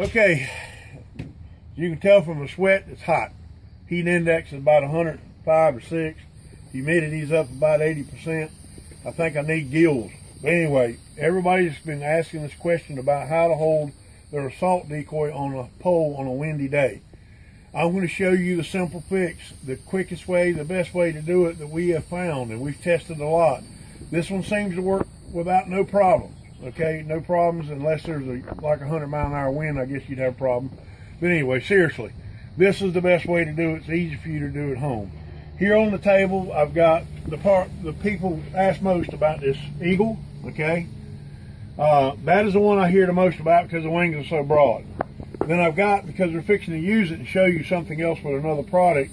Okay, you can tell from the sweat it's hot. Heat index is about 105 or 6. Humidity's up about 80%. I think I need gills. But anyway, everybody's been asking this question about how to hold their Assault Decoy on a pole on a windy day. I'm going to show you the simple fix, the quickest way, the best way to do it that we have found, and we've tested a lot. This one seems to work without no problems. Okay, no problems unless there's like 100-mile-an-hour wind. I guess you'd have a problem. But anyway, seriously, this is the best way to do it. It's easy for you to do at home. Here on the table, I've got the people ask most about this eagle. Okay, that is the one I hear the most about because the wings are so broad. Then I've got, because we're fixing to use it and show you something else with another product,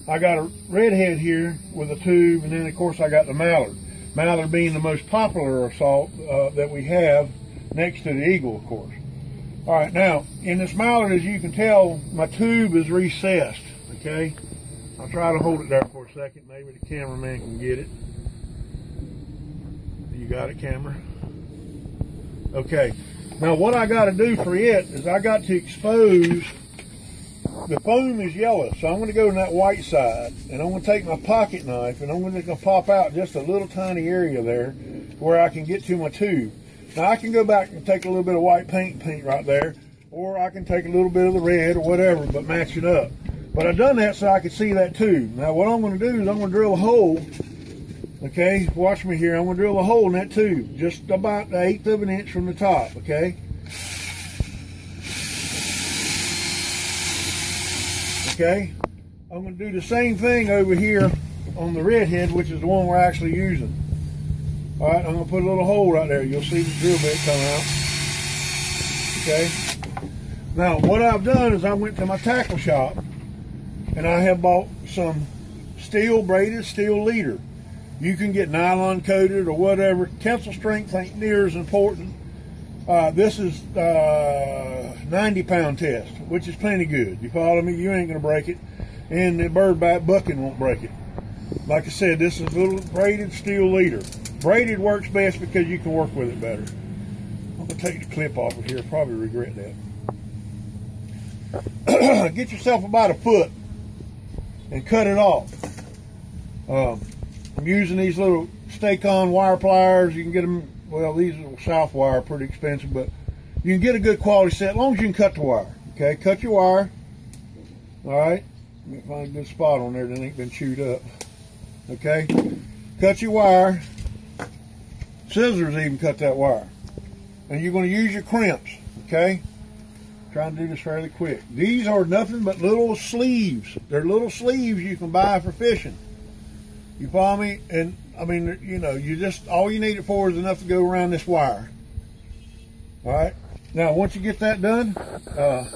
I got a redhead here with a tube, and then of course I got the mallard. Mallard being the most popular assault that we have, next to the eagle, of course. All right, now in this mallard, as you can tell, my tube is recessed. Okay, I'll try to hold it there for a second. Maybe the cameraman can get it. You got it, camera? Okay. Now what I got to do for it is I got to expose, the foam is yellow, so I'm going to go to that white side, and I'm going to take my pocket knife, and I'm going to pop out just a little tiny area there where I can get to my tube. Now I can go back and take a little bit of white paint right there, or I can take a little bit of the red or whatever, but match it up. But I've done that so I could see that tube. Now what I'm going to do is I'm going to drill a hole. Okay, watch me here. I'm going to drill a hole in that tube, just about the 1/8 of an inch from the top, okay? Okay, I'm going to do the same thing over here on the redhead, which is the one we're actually using. All right, I'm going to put a little hole right there. You'll see the drill bit come out. Okay, now what I've done is I went to my tackle shop, and I have bought some braided steel leader. You can get nylon coated or whatever. Tensile strength ain't near as important. This is 90-pound test, which is plenty good. You follow me? You ain't gonna break it, and the bird back bucking won't break it. Like I said, this is a little braided steel leader. Braided works best because you can work with it better. I'm gonna take the clip off of here. Probably regret that. Get yourself about 1 foot and cut it off. I'm using these little stake-on wire pliers. You can get them, well, these are South wire, pretty expensive, but you can get a good quality set as long as you can cut the wire. Okay, cut your wire. All right, let me find a good spot on there that ain't been chewed up. Okay, cut your wire. Scissors even cut that wire. And you're going to use your crimps. Okay, trying to do this fairly quick. These are nothing but little sleeves. They're little sleeves you can buy for fishing. You follow me? And I mean, you know, you just, all you need it for is enough to go around this wire. All right. Now, once you get that done, I'm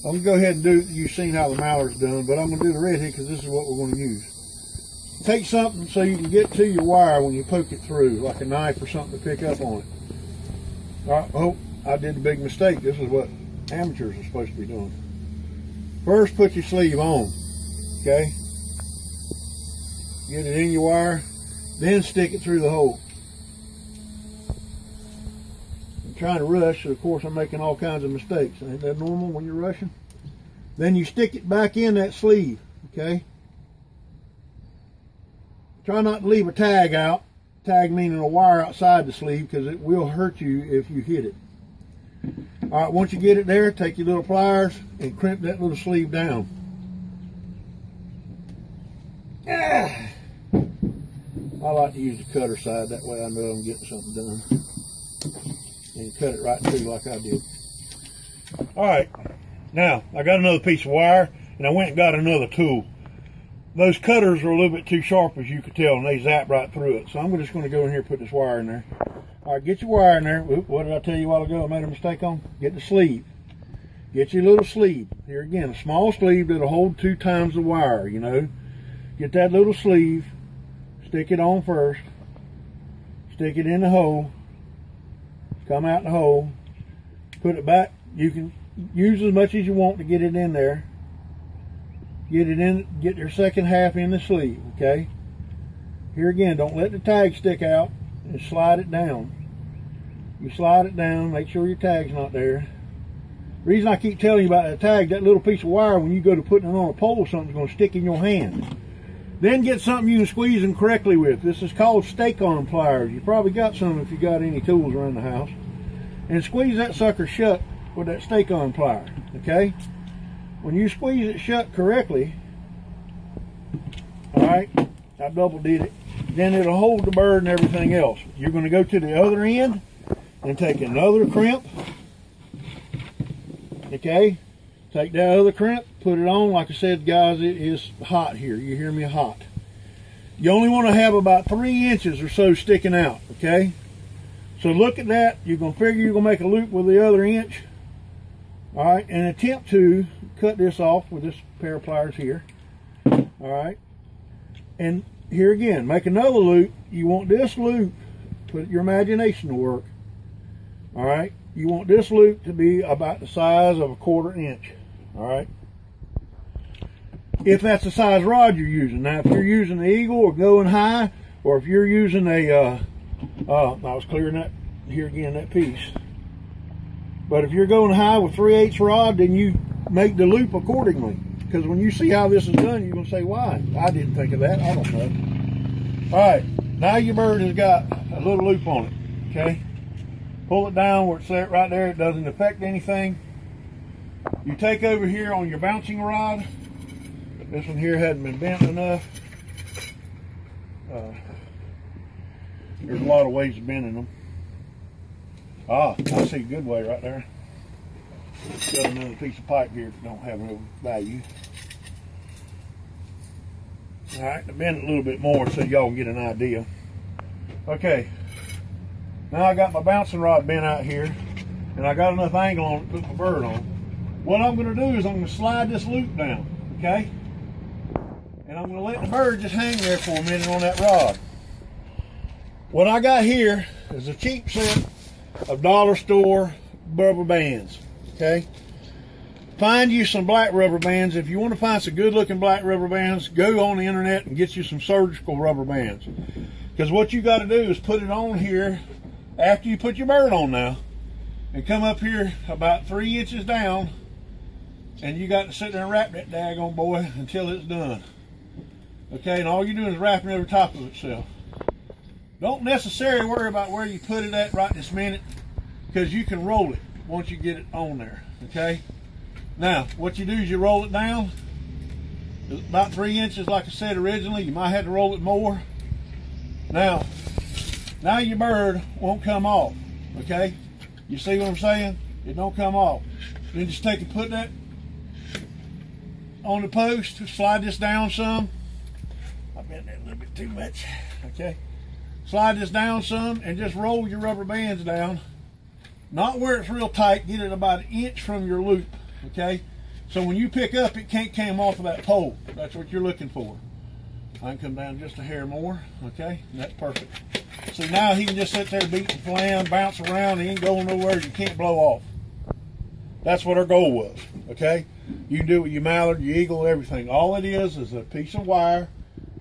gonna go ahead and do. You've seen how the mallard's done, but I'm gonna do the redhead because this is what we're gonna use. Take something so you can get to your wire when you poke it through, like a knife or something to pick up on it. All right. Oh, I did a big mistake. This is what amateurs are supposed to be doing. First, put your sleeve on. Okay. Get it in your wire, then stick it through the hole. I'm trying to rush, so of course I'm making all kinds of mistakes. Ain't that normal when you're rushing? Then you stick it back in that sleeve, okay? Try not to leave a tag out. Tag meaning a wire outside the sleeve, because it will hurt you if you hit it. All right, once you get it there, take your little pliers and crimp that little sleeve down. Ah. I like to use the cutter side, that way I know I'm getting something done. And cut it right through like I did. Alright, now I got another piece of wire, and I went and got another tool. Those cutters are a little bit too sharp, as you can tell, and they zap right through it. So I'm just going to go in here and put this wire in there. Alright, get your wire in there. Oop, what did I tell you a while ago I made a mistake on? Get the sleeve. Get your little sleeve. Here again, a small sleeve that'll hold 2 times the wire, you know. Get that little sleeve. Stick it on first, stick it in the hole, come out the hole, put it back. You can use as much as you want to get it in there. Get it in, get your second half in the sleeve, okay? Here again, don't let the tag stick out, and slide it down. You slide it down, make sure your tag's not there. reason I keep telling you about that tag, that little piece of wire, when you go to putting it on a pole, something's going to stick in your hand. Then get something you can squeeze them correctly with. This is called stake-on pliers. You probably got some if you got any tools around the house. And squeeze that sucker shut with that stake-on plier, okay? When you squeeze it shut correctly, all right, I double did it, then it'll hold the bird and everything else. You're going to go to the other end and take another crimp, okay? Take that other crimp, put it on. Like I said, guys, it is hot here. You hear me? Hot. You only want to have about 3 inches or so sticking out, okay? So look at that. You're going to figure you're going to make a loop with the other inch, all right, and attempt to cut this off with this pair of pliers here, all right? And here again, make another loop. You want this loop, put your imagination to work, all right? You want this loop to be about the size of a 1/4 inch, all right? If that's the size rod you're using. Now, if you're using the Eagle or going high, or if you're using a, I was clearing that here again, that piece. But if you're going high with 3/8 rod, then you make the loop accordingly. Because when you see how this is done, you're going to say, why? I didn't think of that. I don't know. All right, now your bird has got a little loop on it, okay? Pull it down where it's set right there. It doesn't affect anything. You take over here on your bouncing rod. This one here hadn't been bent enough. There's a lot of ways of bending them. Ah, I see a good way right there. Got another piece of pipe here that don't have no value. All right, to bend it a little bit more so y'all can get an idea. Okay. Now I got my bouncing rod bent out here, and I got enough angle on it to put my bird on. What I'm going to do is I'm going to slide this loop down, okay? And I'm going to let the bird just hang there for a minute on that rod. What I got here is a cheap set of dollar store rubber bands, okay? Find you some black rubber bands. If you want to find some good looking black rubber bands, go on the internet and get you some surgical rubber bands. Because what you got to do is put it on here after you put your bird on now, and come up here about 3 inches down, and you got to sit there and wrap that daggone boy until it's done. Okay, and all you're doing is wrapping over top of itself. Don't necessarily worry about where you put it at right this minute, because you can roll it once you get it on there, okay? Now, what you do is you roll it down about 3 inches, like I said originally. You might have to roll it more. Now your bird won't come off, okay? You see what I'm saying? It don't come off. Then just take and put that on the post, slide this down some. I bent that a little bit too much, okay? Slide this down some and just roll your rubber bands down. Not where it's real tight, get it about 1 inch from your loop, okay? So when you pick up, it can't come off of that pole. That's what you're looking for. I can come down just a hair more, okay? And that's perfect. See, now he can just sit there, beat the flam, bounce around, he ain't going nowhere, you can't blow off. That's what our goal was, okay? You can do it with your mallard, your eagle, everything. All it is a piece of wire,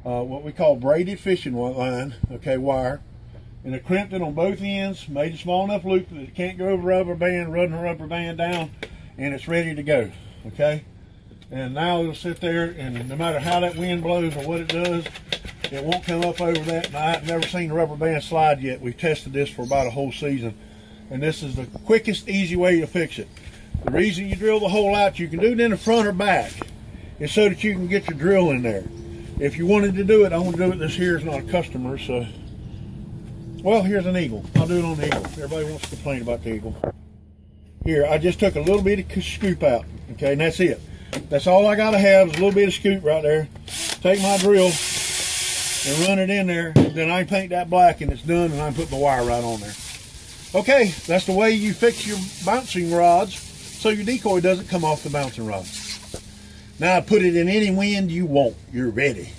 what we call braided fishing line, okay, wire, and it crimped it on both ends, made a small enough loop that it can't go over rubber band, run the rubber band down, and it's ready to go, okay? And now it'll sit there, and no matter how that wind blows or what it does, it won't come up over that. And I've never seen a rubber band slide yet. We've tested this for about a whole season, and this is the quickest, easy way to fix it. The reason you drill the hole out, you can do it in the front or back, is so that you can get your drill in there. If you wanted to do it, I want to do it. This here is not a customer, so. Well, here's an eagle. I'll do it on the eagle. Everybody wants to complain about the eagle. Here, I just took a little bit of scoop out, okay, and that's it. That's all I gotta have is a little bit of scoop right there. Take my drill and run it in there, then I paint that black and it's done, and I put my wire right on there. Okay, that's the way you fix your bouncing rods so your decoy doesn't come off the bouncing rod. Now put it in any wind you want. You're ready.